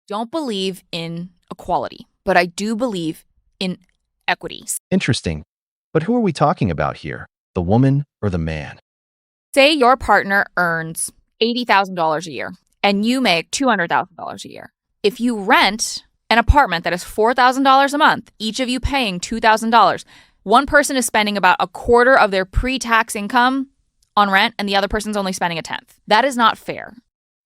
don't believe in equality, but I do believe in equity. Interesting. But who are we talking about here? The woman or the man? Say your partner earns $80,000 a year and you make $200,000 a year. If you rent an apartment that is $4,000 a month, each of you paying $2,000, one person is spending about a quarter of their pre-tax income on rent and the other person's only spending a tenth. That is not fair.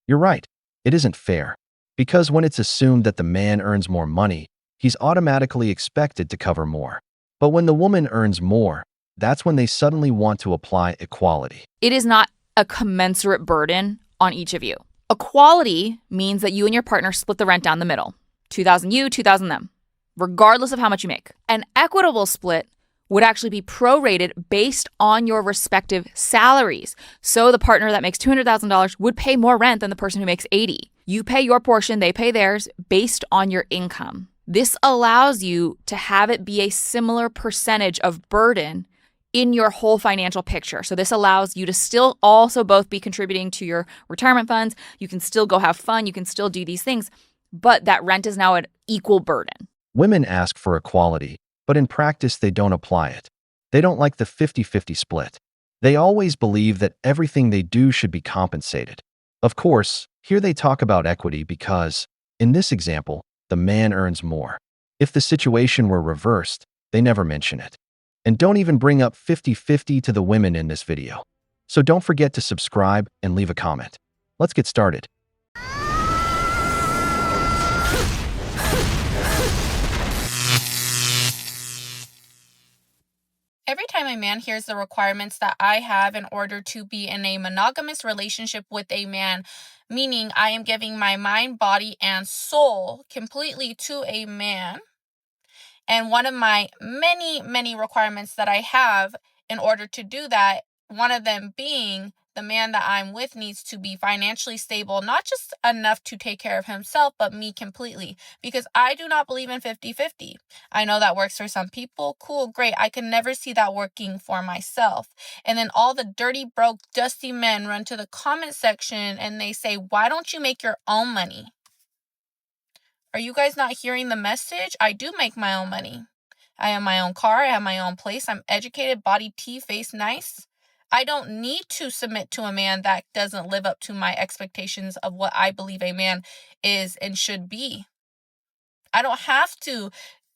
You're right. It isn't fair. Because when it's assumed that the man earns more money, he's automatically expected to cover more. But when the woman earns more, that's when they suddenly want to apply equality. It is not a commensurate burden on each of you. Equality means that you and your partner split the rent down the middle. $2,000 you, $2,000 them, regardless of how much you make. An equitable split would actually be prorated based on your respective salaries. So the partner that makes $200,000 would pay more rent than the person who makes $80,000. You pay your portion, they pay theirs based on your income. This allows you to have it be a similar percentage of burden in your whole financial picture. So this allows you to still also both be contributing to your retirement funds. You can still go have fun. You can still do these things, but that rent is now an equal burden. Women ask for equality, but in practice, they don't apply it. They don't like the 50-50 split. They always believe that everything they do should be compensated. Of course, here they talk about equity because, in this example, the man earns more. If the situation were reversed, they never mention it. And don't even bring up 50-50 to the women in this video. So don't forget to subscribe and leave a comment. Let's get started. Every time a man hears the requirements that I have in order to be in a monogamous relationship with a man, meaning I am giving my mind, body, and soul completely to a man, and one of my many requirements that I have in order to do that, one of them being the man that I'm with needs to be financially stable, not just enough to take care of himself, but me completely. Because I do not believe in 50-50. I know that works for some people. Cool, great. I can never see that working for myself. And then all the dirty, broke, dusty men run to the comment section and they say, why don't you make your own money? Are you guys not hearing the message? I do make my own money. I have my own car. I have my own place. I'm educated, body, teeth, face nice. I don't need to submit to a man that doesn't live up to my expectations of what I believe a man is and should be. I don't have to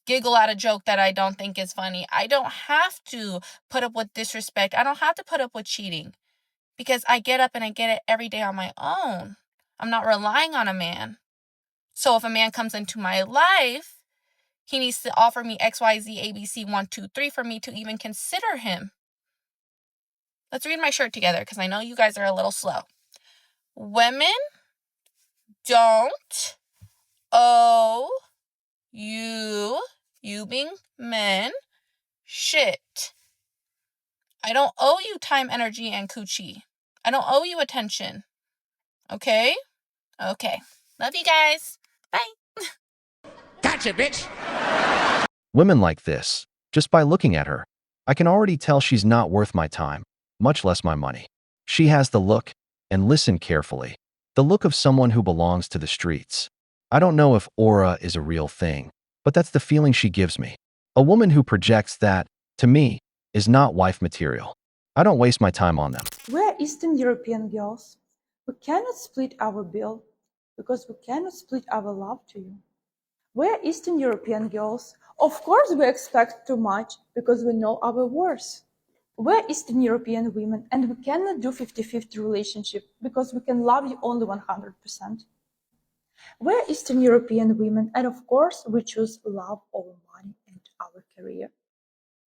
giggle at a joke that I don't think is funny. I don't have to put up with disrespect. I don't have to put up with cheating because I get up and I get it every day on my own. I'm not relying on a man. So if a man comes into my life, he needs to offer me X, Y, Z, A, B, C, 1, 2, 3 for me to even consider him. Let's read my shirt together because I know you guys are a little slow. Women don't owe you being men, shit. I don't owe you time, energy, and coochie. I don't owe you attention. Okay? Okay. Love you guys. Bye. Gotcha, bitch! Women like this, just by looking at her, I can already tell she's not worth my time, much less my money. She has the look, and listen carefully, the look of someone who belongs to the streets. I don't know if aura is a real thing, but that's the feeling she gives me. A woman who projects that, to me, is not wife material. I don't waste my time on them. We're Eastern European girls. We cannot split our bill because we cannot split our love to you. We're Eastern European girls. Of course we expect too much because we know our worth. We're Eastern European women and we cannot do 50-50 relationship because we can love you only 100%. We're Eastern European women and of course we choose love over money and our career.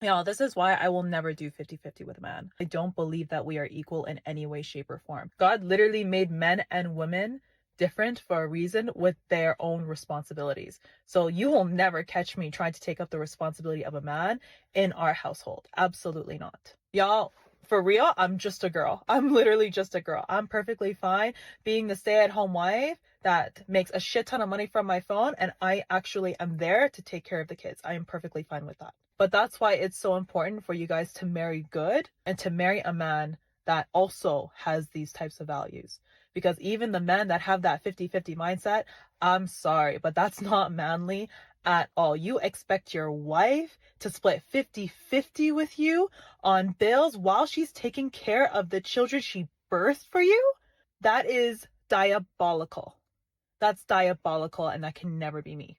Yeah, this is why I will never do 50-50 with a man. I don't believe that we are equal in any way, shape, or form. God literally made men and women different for a reason with their own responsibilities. So you will never catch me trying to take up the responsibility of a man in our household. Absolutely not. Y'all, for real, I'm just a girl. I'm literally just a girl. I'm perfectly fine being the stay-at-home wife that makes a shit ton of money from my phone, and I actually am there to take care of the kids. I am perfectly fine with that. But that's why it's so important for you guys to marry good and to marry a man that also has these types of values. Because even the men that have that 50-50 mindset, I'm sorry, but that's not manly at all. You expect your wife to split 50-50 with you on bills while she's taking care of the children she birthed for you? That is diabolical. That's diabolical, and that can never be me.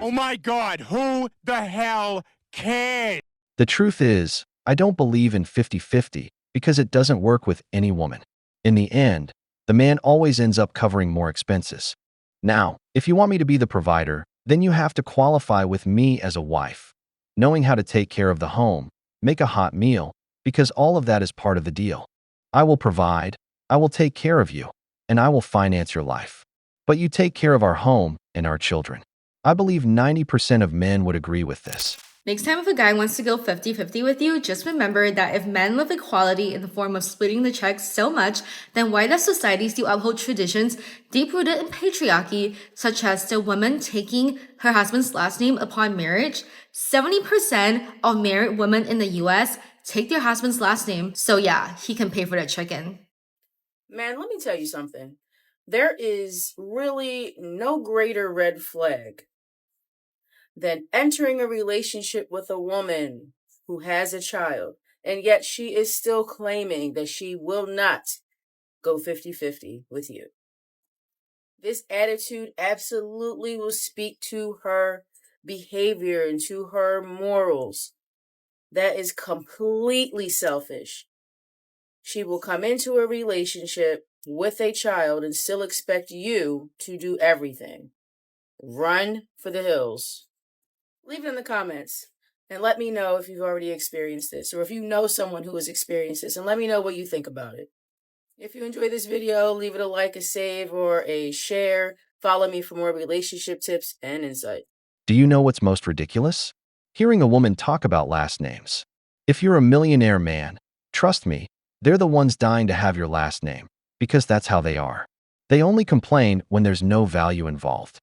Oh my God, who the hell cares? The truth is, I don't believe in 50-50 because it doesn't work with any woman. In the end, the man always ends up covering more expenses. Now, if you want me to be the provider, then you have to qualify with me as a wife, knowing how to take care of the home, make a hot meal, because all of that is part of the deal. I will provide, I will take care of you, and I will finance your life. But you take care of our home and our children. I believe 90% of men would agree with this. Next time if a guy wants to go 50-50 with you, just remember that if men love equality in the form of splitting the checks so much, then why does society still uphold traditions deep-rooted in patriarchy, such as the woman taking her husband's last name upon marriage? 70% of married women in the US take their husband's last name, so yeah, he can pay for the chicken. Man, let me tell you something. There is really no greater red flag than entering a relationship with a woman who has a child, and yet she is still claiming that she will not go 50-50 with you. This attitude absolutely will speak to her behavior and to her morals. That is completely selfish. She will come into a relationship with a child and still expect you to do everything. Run for the hills. Leave it in the comments and let me know if you've already experienced this or if you know someone who has experienced this, and let me know what you think about it. If you enjoyed this video, leave it a like, a save, or a share. Follow me for more relationship tips and insight. Do you know what's most ridiculous? Hearing a woman talk about last names. If you're a millionaire man, trust me, they're the ones dying to have your last name, because that's how they are. They only complain when there's no value involved.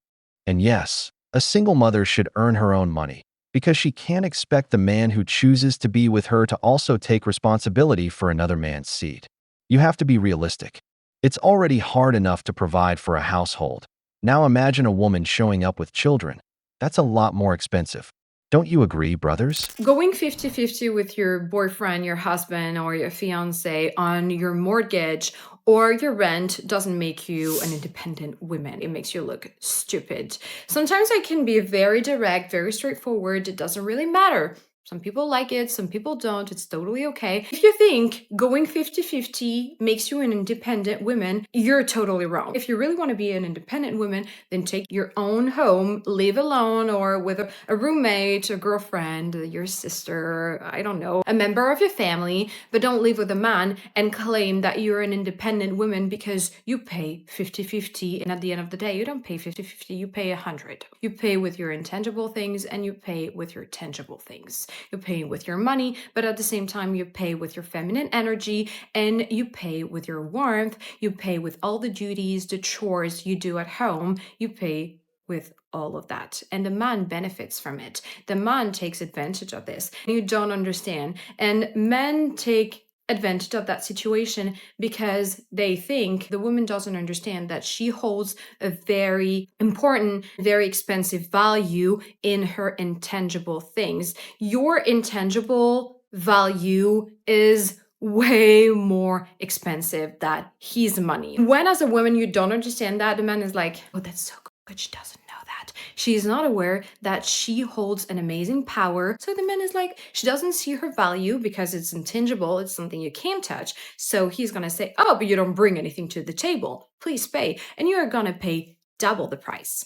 And yes, a single mother should earn her own money, because she can't expect the man who chooses to be with her to also take responsibility for another man's seed. You have to be realistic. It's already hard enough to provide for a household. Now imagine a woman showing up with children. That's a lot more expensive. Don't you agree, brothers? Going 50-50 with your boyfriend, your husband, or your fiance on your mortgage or your rent doesn't make you an independent woman. It makes you look stupid. Sometimes I can be very direct, very straightforward. It doesn't really matter. Some people like it, some people don't. It's totally okay. If you think going 50-50 makes you an independent woman, you're totally wrong. If you really want to be an independent woman, then take your own home, live alone or with a roommate, a girlfriend, your sister, I don't know, a member of your family, but don't live with a man and claim that you're an independent woman because you pay 50-50. And at the end of the day, you don't pay 50-50, you pay 100. You pay with your intangible things and you pay with your tangible things. You pay with your money, but at the same time, you pay with your feminine energy and you pay with your warmth. You pay with all the duties, the chores you do at home. You pay with all of that. And the man benefits from it. The man takes advantage of this. You don't understand. And men take advantage of that situation because they think the woman doesn't understand that she holds a very important, very expensive value in her intangible things. Your intangible value is way more expensive than his money. When as a woman you don't understand that, the man is like, oh, that's so good, she doesn't know that. She's not aware that she holds an amazing power. So the man is like, she doesn't see her value because it's intangible, it's something you can't touch. So he's gonna say, oh, but you don't bring anything to the table, please pay. And you're gonna pay double the price.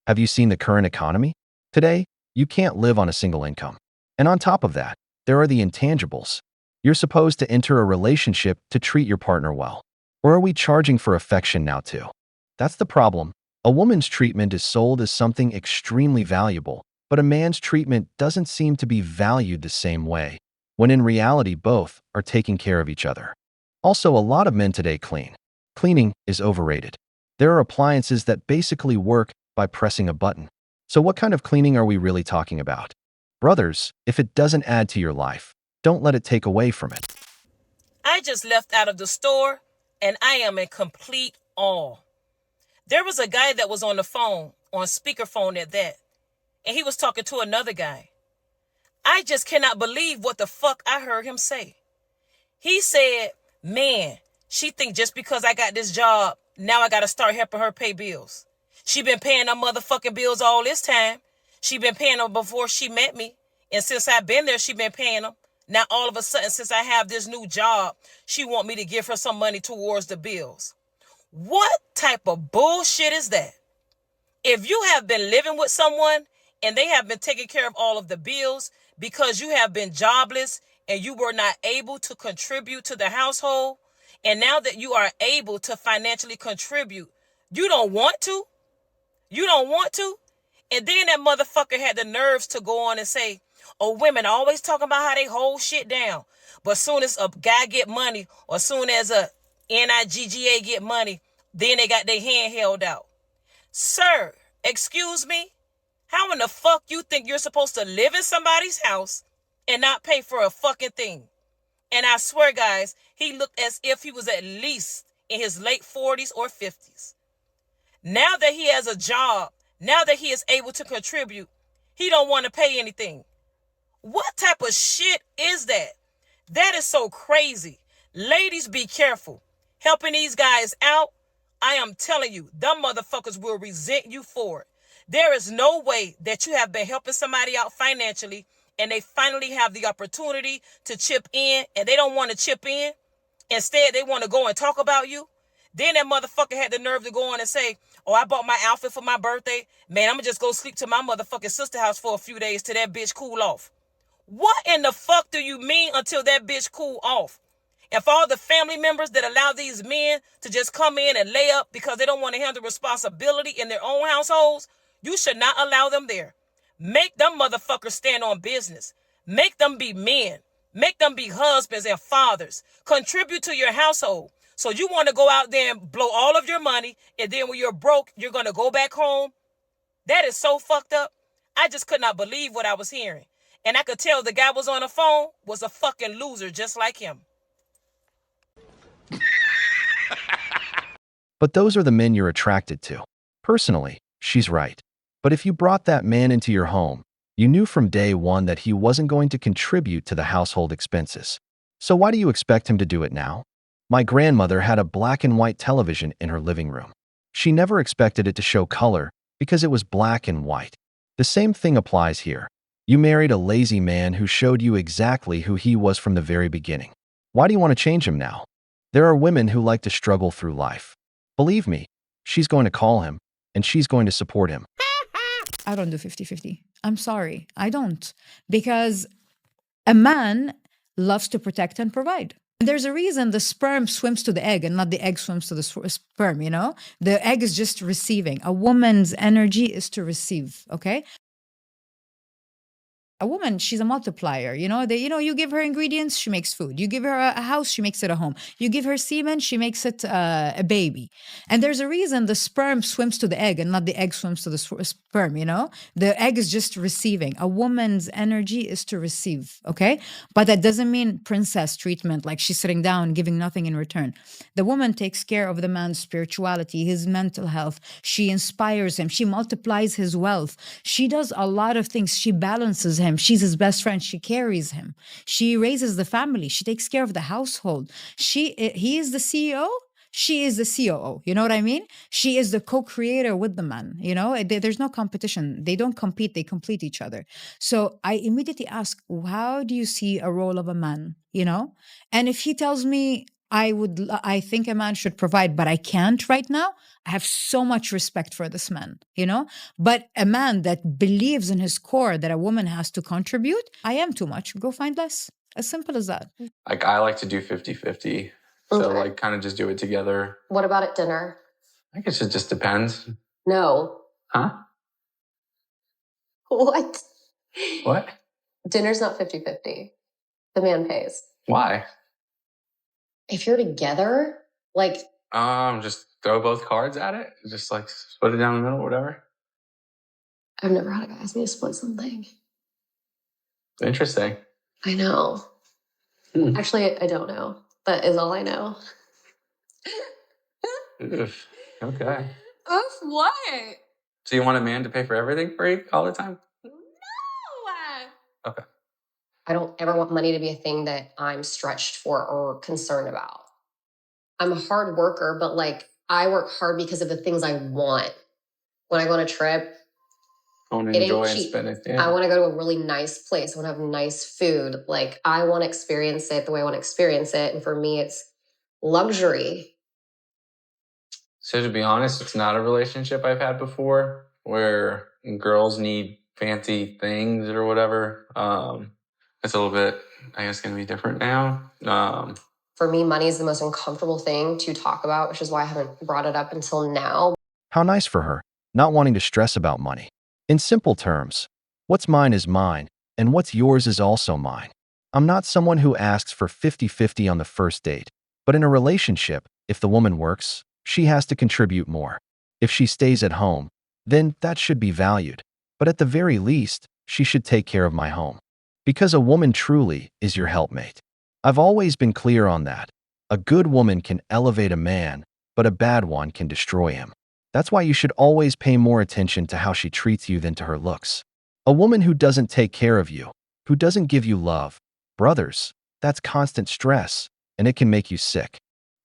Have you seen the current economy? Today, you can't live on a single income. And on top of that, there are the intangibles. You're supposed to enter a relationship to treat your partner well. Or are we charging for affection now too? That's the problem. A woman's treatment is sold as something extremely valuable, but a man's treatment doesn't seem to be valued the same way, when in reality both are taking care of each other. Also, a lot of men today clean. Cleaning is overrated. There are appliances that basically work by pressing a button. So what kind of cleaning are we really talking about? Brothers, if it doesn't add to your life, don't let it take away from it. I I just left out of the store and I am in complete awe. There was a guy that was on the phone, on speakerphone at that, and he was talking to another guy. I just cannot believe what the fuck I heard him say. He said, man, she think just because I got this job, now I got to start helping her pay bills. She been paying her motherfucking bills all this time. She been paying them before she met me. And since I've been there, she been paying them. Now all of a sudden, since I have this new job, she want me to give her some money towards the bills. What type of bullshit is that? If you have been living with someone and they have been taking care of all of the bills because you have been jobless and you were not able to contribute to the household, and now that you are able to financially contribute, you don't want to? You don't want to? And then that motherfucker had the nerves to go on and say, oh, women always talking about how they hold shit down. But soon as a guy get money, or soon as a NIGGA get money, then they got their hand held out. Sir, excuse me? How in the fuck you think you're supposed to live in somebody's house and not pay for a fucking thing? And I swear, guys, he looked as if he was at least in his late 40s or 50s. Now that he has a job, now that he is able to contribute, he don't want to pay anything. What type of shit is that? That is so crazy. Ladies, be careful. Helping these guys out, I am telling you, them motherfuckers will resent you for it. There is no way that you have been helping somebody out financially and they finally have the opportunity to chip in and they don't want to chip in. Instead, they want to go and talk about you. Then that motherfucker had the nerve to go on and say, oh, I bought my outfit for my birthday. Man, I'm going to just go sleep to my motherfucking sister house for a few days till that bitch cool off. What in the fuck do you mean until that bitch cool off? And for all the family members that allow these men to just come in and lay up because they don't want to handle responsibility in their own households, you should not allow them there. Make them motherfuckers stand on business. Make them be men. Make them be husbands and fathers. Contribute to your household. So you want to go out there and blow all of your money, and then when you're broke, you're going to go back home? That is so fucked up. I just could not believe what I was hearing. And I could tell the guy was on the phone was a fucking loser just like him. But those are the men you're attracted to. Personally, she's right. But if you brought that man into your home, you knew from day one that he wasn't going to contribute to the household expenses. So why do you expect him to do it now? My grandmother had a black and white television in her living room. She never expected it to show color because it was black and white. The same thing applies here. You married a lazy man who showed you exactly who he was from the very beginning. Why do you want to change him now? There are women who like to struggle through life. Believe me, she's going to call him, and she's going to support him. I don't do 50-50. I'm sorry. I don't. Because a man loves to protect and provide. And there's a reason the sperm swims to the egg and not the egg swims to the sperm, you know? The egg is just receiving. A woman's energy is to receive, okay? A woman, she's a multiplier, you know, you give her ingredients, she makes food. You give her a house, she makes it a home. You give her semen, she makes it a baby. And there's a reason the sperm swims to the egg and not the egg swims to the sperm, you know? The egg is just receiving. A woman's energy is to receive, okay? But that doesn't mean princess treatment, like she's sitting down, giving nothing in return. The woman takes care of the man's spirituality, his mental health. She inspires him. She multiplies his wealth. She does a lot of things. She balances him. She's his best friend. She carries him. She raises the family. She takes care of the household. He is the CEO. She is the COO. You know what I mean? She is the co-creator with the man. You know, there's no competition. They don't compete. They complete each other. So I immediately ask, how do you see a role of a man? You know, and if he tells me, I think a man should provide, but I can't right now, I have so much respect for this man, you know? But a man that believes in his core that a woman has to contribute, I am too much. Go find less. As simple as that. Like, I like to do 50-50. So, Okay. like, kind of just do it together. What about at dinner? I guess it just depends. No. Huh? What? What? Dinner's not 50-50. The man pays. Why? If you're together, like, Just throw both cards at it. Just, like, split it down the middle, whatever. I've never had a guy ask me to split something. Interesting. I know. Actually, I don't know. That is all I know. Oof. Okay. Oof, what? So you want a man to pay for everything for you all the time? No! Okay. I don't ever want money to be a thing that I'm stretched for or concerned about. I'm a hard worker, but like I work hard because of the things I want. When I go on a trip, I want to it ain't enjoy and cheap. spend it. I Yeah. want to go to a really nice place. I want to have nice food. Like I want to experience it the way I want to experience it. And for me, it's luxury. So to be honest, it's not a relationship I've had before where girls need fancy things or whatever. It's a little bit, I guess, going to be different now. For me, money is the most uncomfortable thing to talk about, which is why I haven't brought it up until now. How nice for her, not wanting to stress about money. In simple terms, what's mine is mine, and what's yours is also mine. I'm not someone who asks for 50-50 on the first date, but in a relationship, if the woman works, she has to contribute more. If she stays at home, then that should be valued. But at the very least, she should take care of my home. Because a woman truly is your helpmate. I've always been clear on that. A good woman can elevate a man, but a bad one can destroy him. That's why you should always pay more attention to how she treats you than to her looks. A woman who doesn't take care of you, who doesn't give you love, brothers, that's constant stress, and it can make you sick.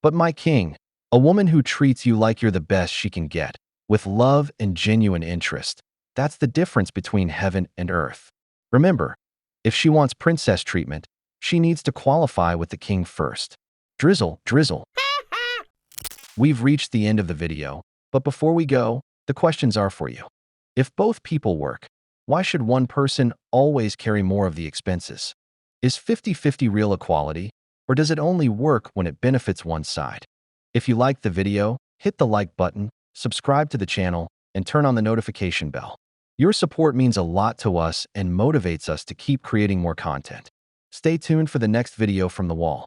But my king, a woman who treats you like you're the best she can get, with love and genuine interest, that's the difference between heaven and earth. Remember, if she wants princess treatment, she needs to qualify with the king first. Drizzle, drizzle. We've reached the end of the video, but before we go, the questions are for you. If both people work, why should one person always carry more of the expenses? Is 50-50 real equality, or does it only work when it benefits one side? If you liked the video, hit the like button, subscribe to the channel, and turn on the notification bell. Your support means a lot to us and motivates us to keep creating more content. Stay tuned for the next video from the wall.